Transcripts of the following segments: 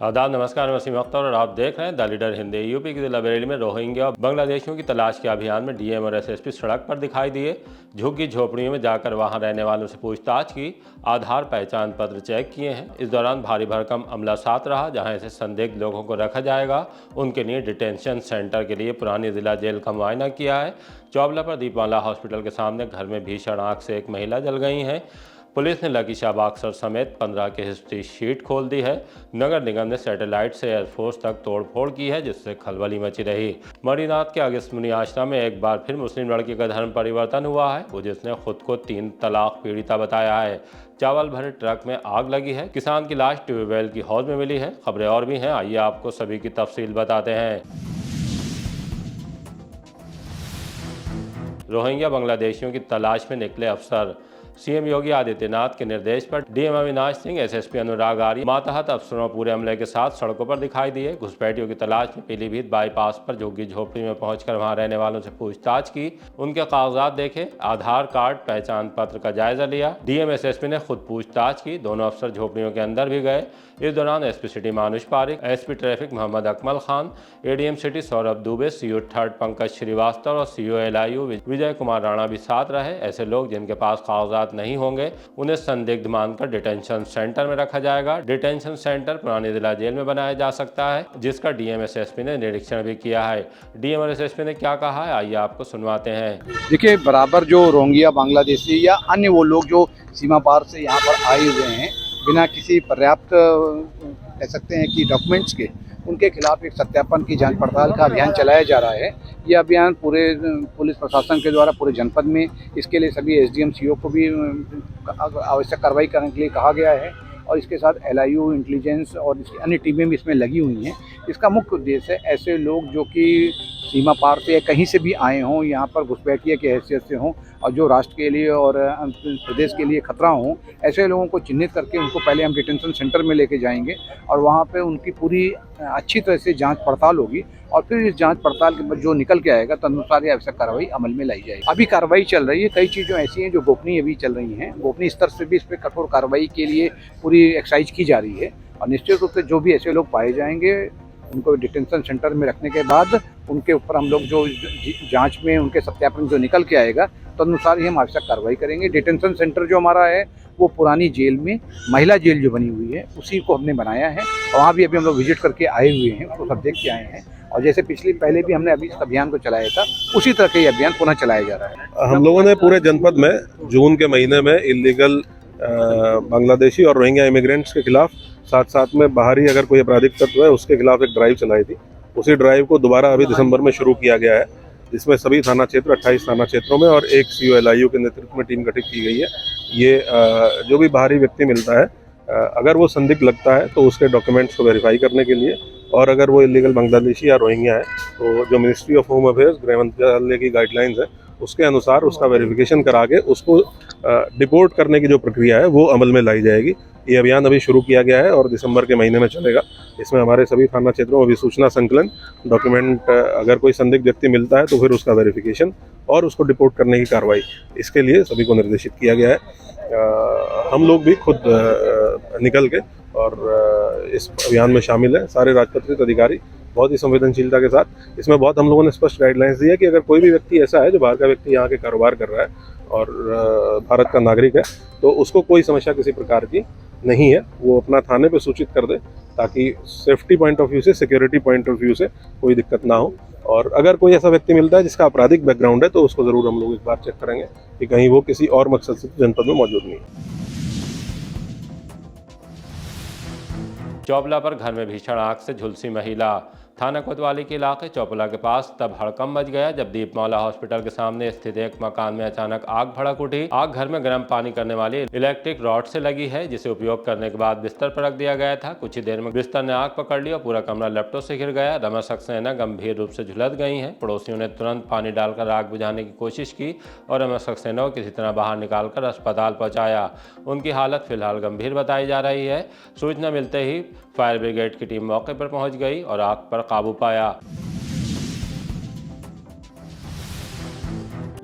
आदाब, नमस्कार। मैं वसीम अख्तर और आप देख रहे हैं द लीडर हिंदी। यूपी की जिला बरेली में रोहिंग्या और बांग्लादेशियों की तलाश के अभियान में डीएम और एसएसपी सड़क पर दिखाई दिए। झुग्गी झोपड़ियों में जाकर वहां रहने वालों से पूछताछ की, आधार पहचान पत्र चेक किए हैं। इस दौरान भारी भरकम अमला साथ रहा। जहां ऐसे संदिग्ध लोगों को रखा जाएगा, उनके लिए डिटेंशन सेंटर के लिए पुरानी जिला जेल का मुआयना किया है। चौबला पर दीपमाला हॉस्पिटल के सामने घर में भीषण आग से एक महिला जल गई हैं। पुलिस ने लकी शाह बाक्सर समेत 15 की हिस्ट्री शीट खोल दी है। नगर निगम ने सैटेलाइट से एयरफोर्स तक तोड़फोड़ की है, जिससे खलबली मची रही। मणिनाथ के अगस्त मुनि आश्रम में एक बार फिर मुस्लिम लड़की का धर्म परिवर्तन हुआ है, जिसने खुद को 3 तलाक पीड़िता बताया है। चावल भरे ट्रक में आग लगी है। किसान की लाश ट्यूबवेल की हौज में मिली है। खबरें और भी हैं, आइए आपको सभी की तफसील बताते हैं। रोहिंग्या बांग्लादेशियों की तलाश में निकले अफसर। सीएम योगी आदित्यनाथ के निर्देश पर डीएम अविनाश सिंह, एसएसपी अनुराग आर्य मातहत अफसरों पूरे अमले के साथ सड़कों पर दिखाई दिए। घुसपैठियों की तलाश में पीलीभीत बाईपास पर झुग्गी झोपड़ी में पहुंचकर वहां रहने वालों से पूछताछ की, उनके कागजात देखे, आधार कार्ड पहचान पत्र का जायजा लिया। डीएम एसएसपी ने खुद पूछताछ की। दोनों अफसर झोपड़ियों के अंदर भी गए। इस दौरान SP city Manush Parik, SP traffic Mohammad Akmal Khan, ADM city Saurabh Dubey, CO third Pankaj Srivastava और सीओ एलआईयू विजय कुमार राणा भी साथ रहे। ऐसे लोग जिनके पास कागजात नहीं होंगे, उन्हें संदिग्ध मानकर डिटेंशन सेंटर में रखा जाएगा। डिटेंशन सेंटर पुरानी जिला जेल में बनाया जा सकता है, जिसका डीएम एसएसपी ने निरीक्षण भी किया है। डीएम और एसएसपी ने क्या कहा है, आइए आपको सुनवाते हैं। देखिए, बराबर जो रोहिंग्या, बांग्लादेशी या अन्य वो लोग जो सीमा पार से यहाँ पर आए हुए हैं बिना किसी पर्याप्त कह सकते हैं कि डॉक्यूमेंट्स के, उनके खिलाफ एक सत्यापन की जांच पड़ताल का अभियान चलाया जा रहा है। ये अभियान पूरे पुलिस प्रशासन के द्वारा पूरे जनपद में, इसके लिए सभी एसडीएम सीओ को भी आवश्यक कार्रवाई करने के लिए कहा गया है और इसके साथ एलआईयू, इंटेलिजेंस और इसकी अन्य टीमें भी इसमें लगी हुई हैं। इसका मुख्य उद्देश्य है ऐसे लोग जो कि सीमा पार से या कहीं से भी आए हों, यहाँ पर घुसपैठिए की हैसियत से हों और जो राष्ट्र के लिए और प्रदेश के लिए खतरा हों, ऐसे लोगों को चिन्हित करके उनको पहले हम डिटेंशन सेंटर में लेके जाएंगे और वहाँ पे उनकी पूरी अच्छी तरह से जांच पड़ताल होगी और फिर इस जांच पड़ताल के बाद जो निकल के आएगा तदनुसार ये आवश्यक कार्रवाई अमल में लाई जाएगी। अभी कार्रवाई चल रही है, कई चीज़ें ऐसी हैं जो गोपनीय भी चल रही हैं। गोपनीय स्तर से भी इस पर कठोर कार्रवाई के लिए पूरी एक्सरसाइज की जा रही है और निश्चित रूप से जो भी ऐसे लोग पाए जाएंगे उनको डिटेंशन सेंटर में रखने के बाद उनके ऊपर हम लोग जो जांच में उनके सत्यापन जो निकल के आएगा तदनुसार ही हम आवश्यक कार्रवाई करेंगे। डिटेंशन सेंटर जो हमारा है वो पुरानी जेल में, महिला जेल जो बनी हुई है, उसी को हमने बनाया है। वहाँ भी अभी हम लोग विजिट करके आए हुए हैं, उसको सब देख के आए हैं और जैसे पहले भी हमने अभी इस अभियान को चलाया था, उसी तरह का ये अभियान पुनः चलाया जा रहा है। हम लोगों ने पूरे जनपद में जून के महीने में इलीगल बांग्लादेशी और रोहिंग्या इमिग्रेंट्स के खिलाफ, साथ साथ में बाहरी अगर कोई आपराधिक तत्व है उसके खिलाफ एक ड्राइव चलाई थी। उसी ड्राइव को दोबारा अभी दिसंबर में शुरू किया गया है, जिसमें सभी थाना क्षेत्र 28 थाना क्षेत्रों में और एक सीओ एलआईयू के नेतृत्व में टीम गठित की गई है। ये जो भी बाहरी व्यक्ति मिलता है, अगर वो संदिग्ध लगता है तो उसके डॉक्यूमेंट्स को वेरीफाई करने के लिए, और अगर वो इलीगल बांग्लादेशी या रोहिंग्या है तो जो मिनिस्ट्री ऑफ होम अफेयर्स, गृह मंत्रालय की गाइडलाइंस है उसके अनुसार उसका वेरिफिकेशन करा के उसको डिपोर्ट करने की जो प्रक्रिया है वो अमल में लाई जाएगी। ये अभियान अभी शुरू किया गया है और दिसंबर के महीने में चलेगा। इसमें हमारे सभी थाना क्षेत्रों में भी सूचना संकलन, डॉक्यूमेंट, अगर कोई संदिग्ध व्यक्ति मिलता है तो फिर उसका वेरिफिकेशन और उसको डिपोर्ट करने की कार्रवाई, इसके लिए सभी को निर्देशित किया गया है। हम लोग भी खुद निकल के और इस अभियान में शामिल हैं। सारे राजपत्रित अधिकारी बहुत ही संवेदनशीलता के साथ, इसमें बहुत हम लोगों ने स्पष्ट गाइडलाइंस दी है कि अगर कोई भी व्यक्ति ऐसा है जो बाहर का व्यक्ति यहाँ के कारोबार कर रहा है और भारत का नागरिक है तो उसको कोई समस्या किसी प्रकार की नहीं है, वो अपना थाने पे सूचित कर दे ताकि सेफ्टी पॉइंट ऑफ व्यू से, सिक्योरिटी पॉइंट ऑफ व्यू से कोई दिक्कत ना हो। और अगर कोई ऐसा व्यक्ति मिलता है जिसका आपराधिक बैकग्राउंड है तो उसको ज़रूर हम लोग एक बार चेक करेंगे कि कहीं वो किसी और मकसद से जनपद में मौजूद नहीं है। चौबला पर घर में भीषण आग से झुलसी महिला। थाना कोतवाली के इलाके चौपला के पास तब हड़कंप मच गया जब दीपमाला हॉस्पिटल के सामने स्थित एक मकान में अचानक आग भड़क उठी। आग घर में गर्म पानी करने वाली इलेक्ट्रिक रॉड से लगी है, जिसे उपयोग करने के बाद बिस्तर पर रख दिया गया था। कुछ ही देर में बिस्तर ने आग पकड़ ली और पूरा कमरा लपटों से घिर गया। रमा सक्सेना गंभीर रूप से झुलस गई हैं। पड़ोसियों ने तुरंत पानी डालकर आग बुझाने की कोशिश की और रमा सक्सेना को किसी तरह बाहर निकालकर अस्पताल पहुंचाया। उनकी हालत फिलहाल गंभीर बताई जा रही है। सूचना मिलते ही फायर ब्रिगेड की टीम मौके पर पहुंच गई और आग पर काबू पाया।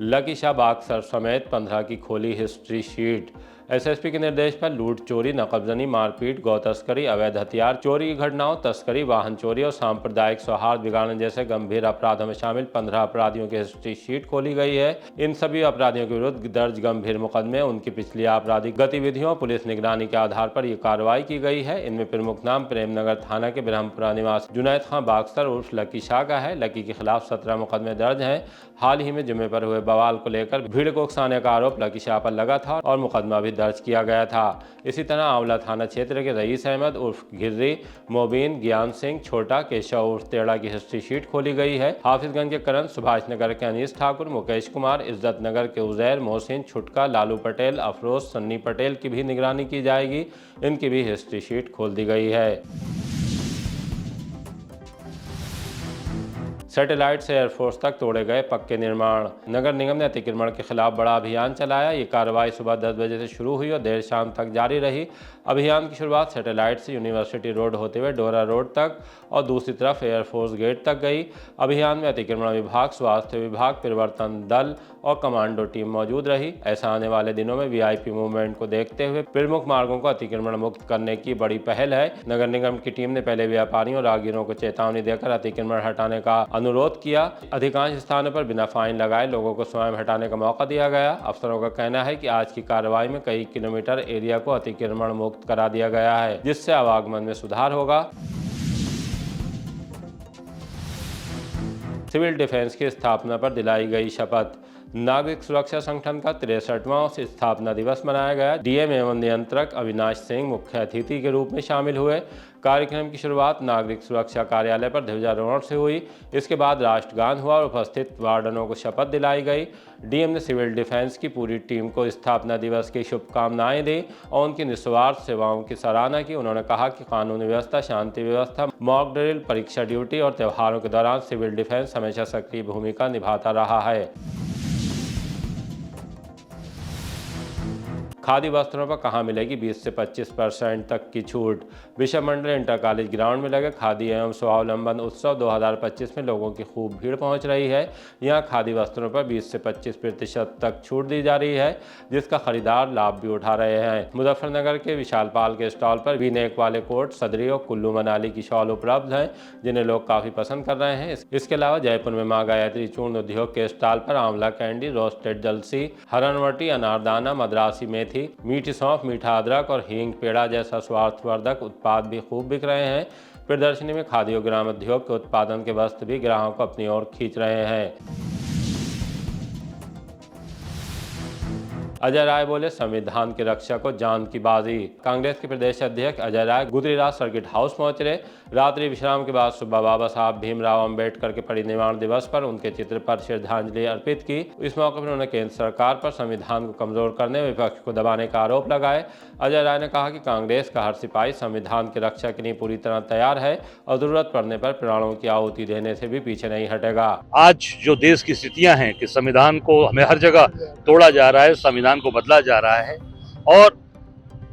लकी शाह बाक्सर समेत 15 की खोली हिस्ट्री शीट। एसएसपी के निर्देश पर लूट, चोरी, नकबजनी, मारपीट, गौ तस्करी, अवैध हथियार चोरी की घटनाओं, तस्करी, वाहन चोरी और सांप्रदायिक सौहार्द बिगाड़ने जैसे गंभीर अपराधों में शामिल 15 अपराधियों की हिस्ट्री शीट खोली गई है। इन सभी अपराधियों के विरुद्ध दर्ज गंभीर मुकदमे, उनकी पिछली आपराधिक गतिविधियों, पुलिस निगरानी के आधार पर यह कार्रवाई की गई है। इनमें प्रमुख नाम प्रेमनगर थाना के ब्रह्मपुरा निवासी जुनैद खां बाक्सर उर्फ लकी शाह का है। लकी के खिलाफ 17 मुकदमे दर्ज हैं। हाल ही में जुम्मे पर हुए बवाल को लेकर भीड़ को उकसाने का आरोप लकी शाह पर लगा था और मुकदमा भी दर्ज किया गया था। इसी तरह आंवला थाना क्षेत्र के रईस अहमद उर्फ गिर्री, मोबीन, ज्ञान सिंह, छोटा, केशव उर्फ तेड़ा की हिस्ट्री शीट खोली गई है। हाफिजगंज के करण, सुभाष नगर के अनीस ठाकुर, मुकेश कुमार, इज्जत नगर के उजैर, मोहसिन, छुटका, लालू पटेल, अफरोज, सन्नी पटेल की भी निगरानी की जाएगी। इनकी भी हिस्ट्री शीट खोल दी गई है। सैटेलाइट से एयरफोर्स तक तोड़े गए पक्के निर्माण। नगर निगम ने अतिक्रमण के खिलाफ बड़ा अभियान चलाया। ये कार्रवाई सुबह 10 बजे से शुरू हुई और देर शाम तक जारी रही। अभियान की शुरुआत सैटेलाइट से यूनिवर्सिटी रोड होते हुए डोरा रोड तक और दूसरी तरफ एयरफोर्स गेट तक गई। अभियान में अतिक्रमण विभाग, स्वास्थ्य विभाग, परिवर्तन दल और कमांडो टीम मौजूद रही। ऐसा आने वाले दिनों में वीआईपी मूवमेंट को देखते हुए प्रमुख मार्गों को अतिक्रमण मुक्त करने की बड़ी पहल है। नगर निगम की टीम ने पहले व्यापारियों और राहगीरों को चेतावनी देकर अतिक्रमण हटाने का अनुरोध किया। अधिकांश स्थानों पर बिना फाइन लगाए लोगों को स्वयं हटाने का मौका दिया गया। अफसरों का कहना है कि आज की कार्रवाई में कई किलोमीटर एरिया को अतिक्रमण मुक्त करा दिया गया है, जिससे आवागमन में सुधार होगा। सिविल डिफेंस की स्थापना पर दिलाई गई शपथ। नागरिक सुरक्षा संगठन का 63वां स्थापना दिवस मनाया गया। डीएम एवं नियंत्रक अविनाश सिंह मुख्य अतिथि के रूप में शामिल हुए। कार्यक्रम की शुरुआत नागरिक सुरक्षा कार्यालय पर ध्वजारोहण से हुई। इसके बाद राष्ट्रगान हुआ और उपस्थित वार्डनों को शपथ दिलाई गई। डीएम ने सिविल डिफेंस की पूरी टीम को स्थापना दिवस की शुभकामनाएं दी और उनकी निस्वार्थ सेवाओं की सराहना की। उन्होंने कहा कि कानून व्यवस्था, शांति व्यवस्था, मॉक ड्रिल, परीक्षा ड्यूटी और त्योहारों के दौरान सिविल डिफेंस हमेशा सक्रिय भूमिका निभाता रहा है। खादी वस्त्रों पर कहाँ मिलेगी 20 से 25% तक की छूट। बिशप मंडल इंटर कॉलेज ग्राउंड में लगे खादी एवं स्वावलंबन उत्सव 2025 में लोगों की खूब भीड़ पहुंच रही है। यहां खादी वस्त्रों पर 20 से 25% तक छूट दी जा रही है, जिसका खरीदार लाभ भी उठा रहे हैं। मुजफ्फरनगर के विशालपाल के स्टॉल पर वी नेक वाले कोट, सदरी और कुल्लू मनाली की शॉल उपलब्ध हैं, जिन्हें लोग काफ़ी पसंद कर रहे हैं। इसके अलावा जयपुर में माँ गायत्री चूर्ण उद्योग के स्टॉल पर आंवला कैंडी, रोस्टेड जलसी, हरणवटी, अनारदाना, मद्रासी मेथी, मीठी सौंफ, मीठा अदरक और हींग पेड़ा जैसा स्वास्थ्यवर्धक उत्पाद भी खूब बिक रहे हैं। प्रदर्शनी में खादी और ग्राम उद्योग के उत्पादन के वस्त्र भी ग्राहकों को अपनी ओर खींच रहे हैं। अजय राय बोले, संविधान की रक्षा को जान की बाजी। कांग्रेस के प्रदेश अध्यक्ष अजय राय गुजरी रात सर्किट हाउस पहुंच रहे। रात्रि विश्राम के बाद सुबह बाबा साहब भीमराव अंबेडकर के परिनिर्वाण दिवस पर उनके चित्र पर श्रद्धांजलि अर्पित की। इस मौके पर उन्होंने केंद्र सरकार पर संविधान को कमजोर करने, विपक्ष को दबाने का आरोप लगाए। अजय राय ने कहा कि कांग्रेस का हर सिपाही संविधान की रक्षा के लिए पूरी तरह तैयार है और जरूरत पड़ने पर प्राणों की आहुति देने से भी पीछे नहीं हटेगा। आज जो देश की स्थितियां हैं कि संविधान को हमें हर जगह तोड़ा जा रहा है, संविधान को बदला जा रहा है और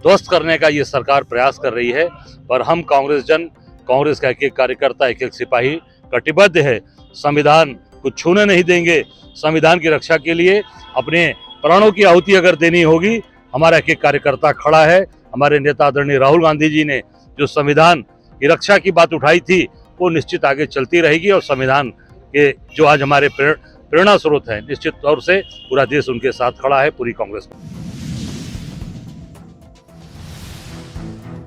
ध्वस्त करने का ये सरकार प्रयास कर रही है, पर हम कांग्रेस का एक कार्यकर्ता, एक सिपाही कटिबद्ध है। संविधान को छूने नहीं देंगे। संविधान की रक्षा के लिए अपने प्राणों की आहुति अगर देनी होगी, हमारा एक कार्यकर्ता खड़ा है। हमारे नेता आदरणीय राहुल गांधी जी ने जो संविधान की रक्षा की बात उठाई थी, वो निश्चित आगे चलती रहेगी और संविधान के जो आज हमारे प्रेरणा स्रोत है, निश्चित तौर से पूरा देश उनके साथ खड़ा है, पूरी कांग्रेस।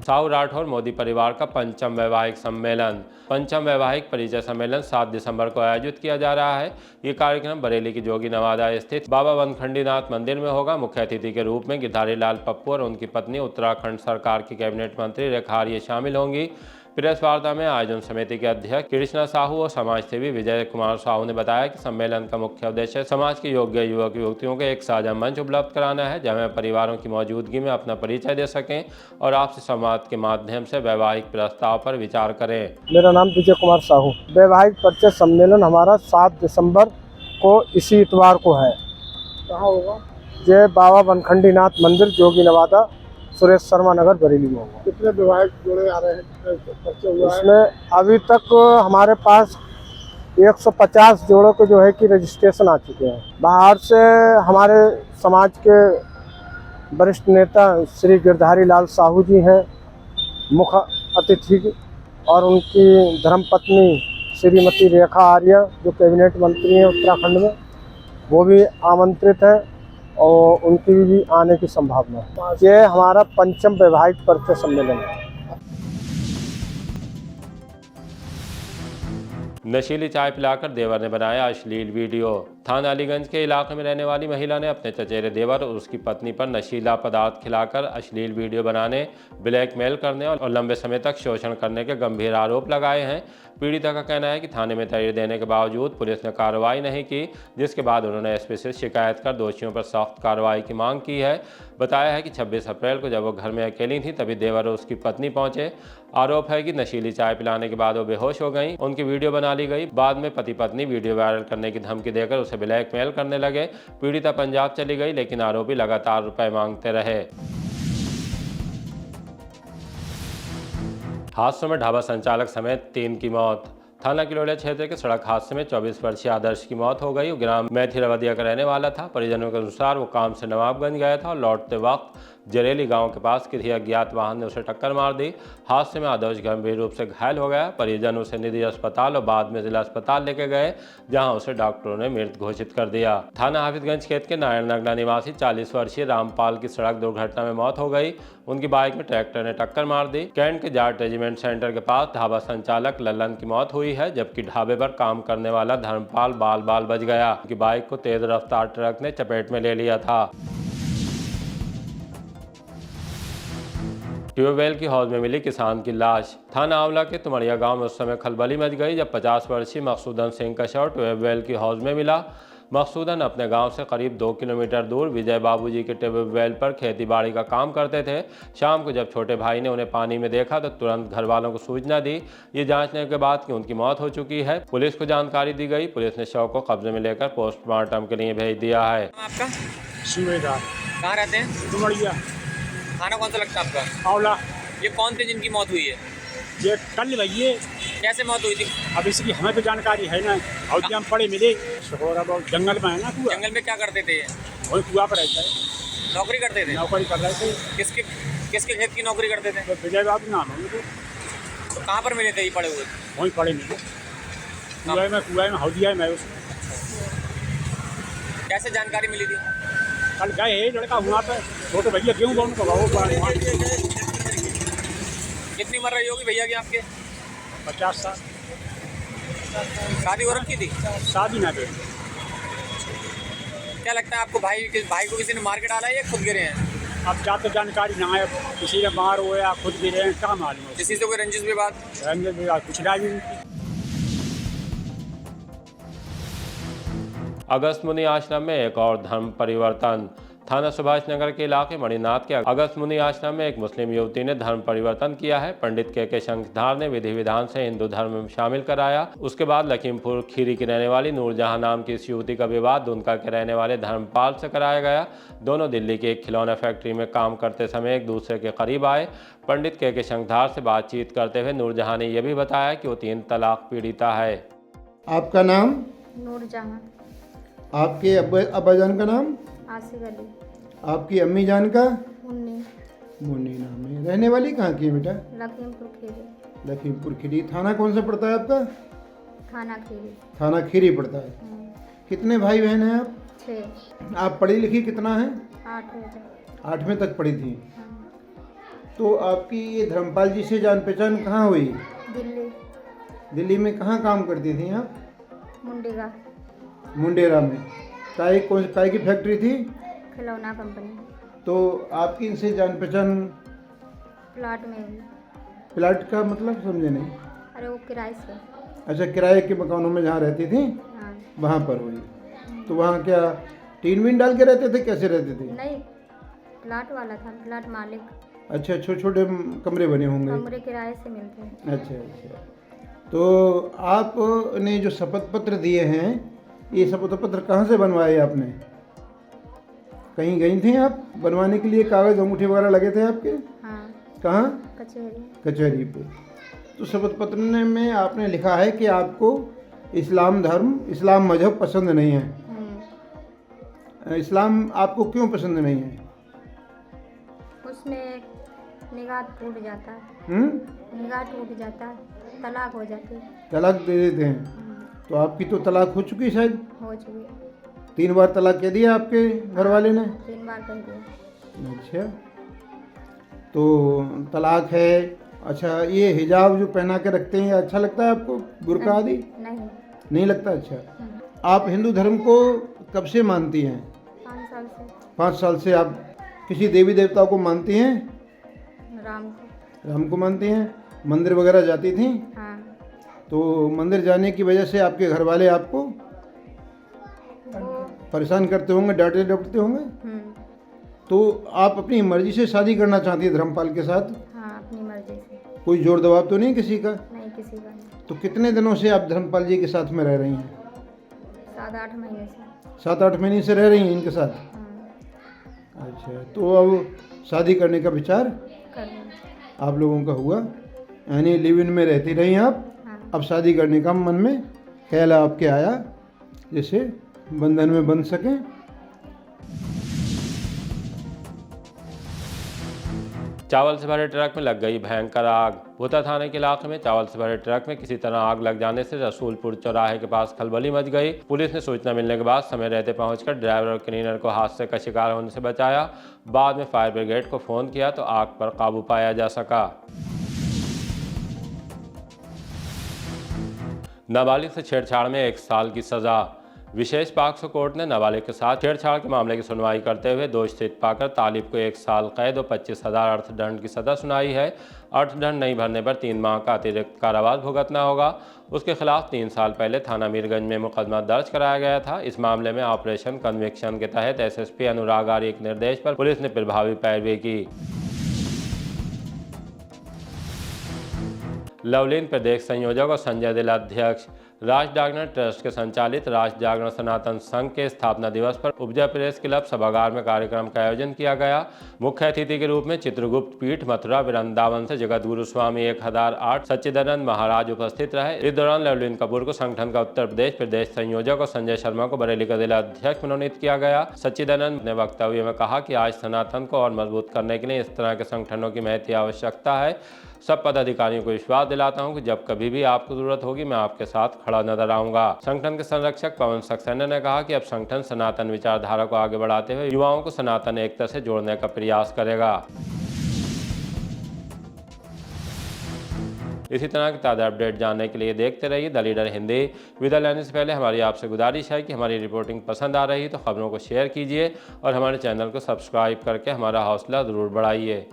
साहू राठौर मोदी परिवार का पंचम वैवाहिक सम्मेलन। पंचम वैवाहिक परिचय सम्मेलन 7 दिसंबर को आयोजित किया जा रहा है। ये कार्यक्रम बरेली की जोगी नवादा स्थित बाबा वनखंडीनाथ मंदिर में होगा। मुख्य अतिथि के रूप में गिरधारी लाल पप्पू और उनकी पत्नी उत्तराखंड सरकार की कैबिनेट मंत्री रेखा आर्य शामिल होंगी। प्रेस वार्ता में आयोजन समिति के अध्यक्ष कृष्णा साहू और समाज सेवी विजय कुमार साहू ने बताया कि सम्मेलन का मुख्य उद्देश्य समाज के योग्य युवक युवतियों को एक साझा मंच उपलब्ध कराना है, जहां परिवारों की मौजूदगी में अपना परिचय दे सकें और आपसी संवाद के माध्यम से वैवाहिक प्रस्ताव पर विचार करें। मेरा नाम विजय कुमार साहू। वैवाहिक परिचय सम्मेलन हमारा 7 दिसंबर को इसी इतवार को है। कहाँ होगा? जय बाबा वनखंडीनाथ मंदिर, जोगी नवादा, सुरेश शर्मा नगर, बरेली में होगा। कितने विवाहित जोड़े आ रहे हैं? इसमें अभी तक हमारे पास 150 जोड़ों के जो है कि रजिस्ट्रेशन आ चुके हैं। बाहर से हमारे समाज के वरिष्ठ नेता श्री गिरधारी लाल साहू जी हैं मुख्य अतिथि, और उनकी धर्मपत्नी श्रीमती रेखा आर्य जो कैबिनेट मंत्री हैं उत्तराखंड में, वो भी आमंत्रित हैं और उनकी भी आने की संभावना है। ये हमारा 5वां वैवाहिक परिचय सम्मेलन है। नशीली चाय पिलाकर देवर ने बनाया अश्लील वीडियो। थाना अलीगंज के इलाके में रहने वाली महिला ने अपने चचेरे देवर और उसकी पत्नी पर नशीला पदार्थ खिलाकर अश्लील वीडियो बनाने, ब्लैकमेल करने और लंबे समय तक शोषण करने के गंभीर आरोप लगाए हैं। पीड़िता का कहना है कि थाने में तहरीर देने के बावजूद पुलिस ने कार्रवाई नहीं की, जिसके बाद उन्होंने एसपी से शिकायत कर दोषियों पर सख्त कार्रवाई की मांग की है। बताया है कि 26 अप्रैल को जब वो घर में अकेली थी तभी देवर और उसकी पत्नी पहुंचे। आरोप है कि नशीली चाय पिलाने के बाद वो बेहोश हो गई, उनकी वीडियो बना ली गई। बाद में पति पत्नी वीडियो वायरल करने की धमकी देकर उसे ब्लैकमेल करने लगे। पीड़िता पंजाब चली गई, लेकिन आरोपी लगातार रुपए मांगते रहे। हादसों में ढाबा संचालक समेत 3 की मौत। थाना किलोड़िया क्षेत्र के सड़क हादसे में 24 वर्षीय आदर्श की मौत हो गई। वो ग्राम मैथिरवदिया का रहने वाला था। परिजनों के अनुसार वो काम से नवाबगंज गया था और लौटते वक्त जरेली गांव के पास किसी अज्ञात वाहन ने उसे टक्कर मार दी। हादसे में आदर्श गंभीर रूप से घायल हो गया। परिजन उसे निजी अस्पताल और बाद में जिला अस्पताल लेके गए, जहां उसे डॉक्टरों ने मृत घोषित कर दिया। थाना हाफिजगंज क्षेत्र के नारायणनगला निवासी 40 वर्षीय रामपाल की सड़क दुर्घटना में मौत हो गई। उनकी बाइक में ट्रैक्टर ने टक्कर मार दी। कैंट के जाट रेजिमेंट सेंटर के पास ढाबा संचालक लल्लन की मौत हुई है, जबकि ढाबे पर काम करने वाला धर्मपाल बाल बाल बच गया। उनकी बाइक को तेज रफ्तार ट्रक ने चपेट में ले लिया था। ट्यूबवेल की हौज में मिली किसान की लाश। थाना आंवला के तुमड़िया गांव में उस समय खलबली मच गई जब 50 वर्षीय मकसूदन सिंह का शव ट्यूबवेल की हौज में मिला। मकसूदन अपने गांव से करीब 2 किलोमीटर दूर विजय बाबूजी के ट्यूबवेल पर खेतीबाड़ी का काम करते थे। शाम को जब छोटे भाई ने उन्हें पानी में देखा तो तुरंत घर वालों को सूचना दी। ये जांचने के बाद कि उनकी मौत हो चुकी है, पुलिस को जानकारी दी गई। पुलिस ने शव को कब्जे में लेकर पोस्टमार्टम के लिए भेज दिया है। आपका सूबेदार कहाँ रहते हैं? डुमरिया खाना कौन सा लगता है आपका? आंवला। ये कौन थे जिनकी मौत हुई है? ये कल भैया, कैसे मौत हुई थी? अब इसकी हमें तो जानकारी है ना, और हम पड़े मिले शोरा बहुत जंगल में है ना कुआ, जंगल में क्या करते थे? वही कुआ पर रहता है, नौकरी करते थे? नौकरी कर रहे थे। किसके किसके खेत की नौकरी करते थे? तो विजय बाबू नाम है उनको, तो कहाँ पर मिले थे ये पड़े हुए? वहीं पड़े मिले कुआ में हौदिया में उसमें। कैसे जानकारी मिली थी? कल गए लड़का वहाँ पे, छोटे भैया क्यों बोल को कितनी उम्र रही होगी भैया की आपके? 50 साल। शादी हो रखी थी? शादी ना करें। क्या लगता है आपको भाई को किसी ने मार के डाला है या खुद गिरे हैं? अब क्या तो जानकारी ना है, किसी ने मार हुआ या खुद गिरे हैं, क्या मालूम है। किसी से कोई रंजिश विवाद? कुछ नहीं। अगस्त मुनि आश्रम में एक और धर्म परिवर्तन। थाना सुभाष नगर के इलाके मणिनाथ के अगस्त मुनि आश्रम में एक मुस्लिम युवती ने धर्म परिवर्तन किया है। पंडित के शंखधार ने विधि विधान से हिंदू धर्म में शामिल कराया। उसके बाद लखीमपुर खीरी की रहने वाली नूरजहां नाम की इस युवती का विवाह दुमका के रहने वाले धर्मपाल से कराया गया। दोनों दिल्ली की एक खिलौना फैक्ट्री में काम करते समय एक दूसरे के करीब आए। पंडित के शंखधार से बातचीत करते हुए नूरजहां ने यह भी बताया कि वो 3 तलाक पीड़िता है। आपका नाम? नूरजहां। आपके अब्बाजान का नाम? आसिफ अली। आपकी अम्मी जान का? मुन्नी। मुन्नी नाम है। रहने वाली कहाँ की है बेटा? लखीमपुर खीरी। लखीमपुर खीरी। थाना कौन सा पड़ता है आपका? थाना खीरी। थाना खीरी पड़ता है। कितने भाई बहन हैं आप? 6। आप पढ़ी लिखी कितना है? 8 तक। 8वीं तक पढ़ी थी। तो आपकी ये धर्मपाल जी से जान पहचान कहाँ हुई? दिल्ली। दिल्ली में कहाँ काम करती थी आप? मुंडेगा। मुंडेरा में। काय की फैक्ट्री थी? खिलौना कंपनी। तो आपकी इनसे जान पहचान? प्लाट में हुई। प्लाट का मतलब समझे नहीं। अरे वो किराए से। अच्छा, किराए के मकानों में जहाँ रहती थी हाँ। वहाँ पर हुई। तो वहाँ क्या टीन वीन डाल के रहते थे, कैसे रहते थे? नहीं, प्लाट वाला था, प्लाट मालिक। अच्छा, छोटे छोटे कमरे बने होंगे। कमरे किराए से मिलते हैं। अच्छा। तो आपने जो शपथ पत्र दिए हैं, ये शपथ पत्र कहाँ से बनवाए आपने? कहीं गई थी आप बनवाने के लिए? कागज़ अंगूठे वगैरह लगे थे आपके? हाँ। कहाँ? कचहरी पे। तो शपथ पत्र में आपने लिखा है कि आपको इस्लाम मजहब पसंद नहीं है। इस्लाम आपको क्यों पसंद नहीं है? निगाह टूट जाता है, निगाह टूट जाता है, तलाक हो जाती है। तलाक दे देते हैं। तो आपकी तो तलाक हो चुकी है शायद, हो चुकी है, 3 बार तलाक कह दिया आपके घर वाले ने। 3 बार कर दिया। अच्छा, तो तलाक है। अच्छा, ये हिजाब जो पहना के रखते हैं अच्छा लगता है आपको, बुर्का आदि? नहीं लगता। अच्छा, आप हिंदू धर्म को कब से मानती हैं? 5 साल से। 5 साल से आप किसी देवी देवता को मानती हैं? राम को मानती हैं। मंदिर वगैरह जाती थी? हाँ। तो मंदिर जाने की वजह से आपके घर वाले आपको परेशान करते होंगे, डांटते डपटते होंगे। तो आप अपनी मर्जी से शादी करना चाहती है धर्मपाल के साथ? हाँ, अपनी मर्जी से। कोई जोर दबाव तो नहीं किसी का? नहीं, किसी का नहीं। तो कितने दिनों से आप धर्मपाल जी के साथ में रह रही हैं? 7-8 महीने से। 7-8 महीने से रह रही हैं इनके साथ? हाँ। अच्छा, तो अब शादी करने का विचार कर आप लोगों का हुआ, यानी लिव इन में रहती रही आप। हाँ। अब शादी करने का मन में ख्याल आपके आया, जैसे बंधन में बंध सकें। चावल से भरे ट्रक में लग गई भयंकर आग। भोता थाने के इलाके में चावल से भरे ट्रक में किसी तरह आग लग जाने से रसूलपुर चौराहे के पास खलबली मच गई। पुलिस ने सूचना मिलने के बाद समय रहते पहुंचकर ड्राइवर और क्लीनर को हादसे का शिकार होने से बचाया। बाद में फायर ब्रिगेड को फोन किया तो आग पर काबू पाया जा सका। नाबालिग से छेड़छाड़ में 1 साल की सजा। विशेष पॉक्सो कोर्ट ने नाबालिग के साथ छेड़छाड़ के मामले की सुनवाई करते हुए दोषित पाकर तालिब को 1 साल कैद और 25,000 अर्थदंड की सजा सुनाई है। अर्थदंड नहीं भरने पर 3 माह का अतिरिक्त कारावास भुगतना होगा। उसके खिलाफ 3 साल पहले थाना मीरगंज में मुकदमा दर्ज कराया गया था। इस मामले में ऑपरेशन कन्विक्शन के तहत एसएसपी अनुराग आर्य के निर्देश पर पुलिस ने प्रभावी पैरवी की। लवलीन प्रदेश संयोजक और संजय दिल अध्यक्ष। राज जागरण ट्रस्ट के संचालित राज जागरण सनातन संघ के स्थापना दिवस पर उपजा प्रेस क्लब सभागार में कार्यक्रम का आयोजन किया गया। मुख्य अतिथि के रूप में चित्रगुप्त पीठ मथुरा वृंदावन से जगत गुरु स्वामी 1008 सच्चिदानंद महाराज उपस्थित रहे। इस दौरान लवलीन कपूर को संगठन का उत्तर प्रदेश संयोजक और संजय शर्मा को बरेली का जिला अध्यक्ष मनोनीत किया गया। सच्चिदानंद ने वक्तव्य में कहा कि आज सनातन को और मजबूत करने के लिए इस तरह के संगठनों की महती आवश्यकता है। सब पदाधिकारियों को विश्वास दिलाता हूं कि जब कभी भी आपको जरूरत होगी मैं आपके साथ खड़ा नजर आऊंगा। संगठन के संरक्षक पवन सक्सेना ने कहा कि अब संगठन सनातन विचारधारा को आगे बढ़ाते हुए युवाओं को सनातन एकता से जोड़ने का प्रयास करेगा। इसी तरह की ताज़ा अपडेट जानने के लिए देखते रहिए द लीडर हिंदी। विदा लेने से पहले हमारी आपसे गुजारिश है कि हमारी रिपोर्टिंग पसंद आ रही है तो खबरों को शेयर कीजिए और हमारे चैनल को सब्सक्राइब करके हमारा हौसला ज़रूर बढ़ाइए।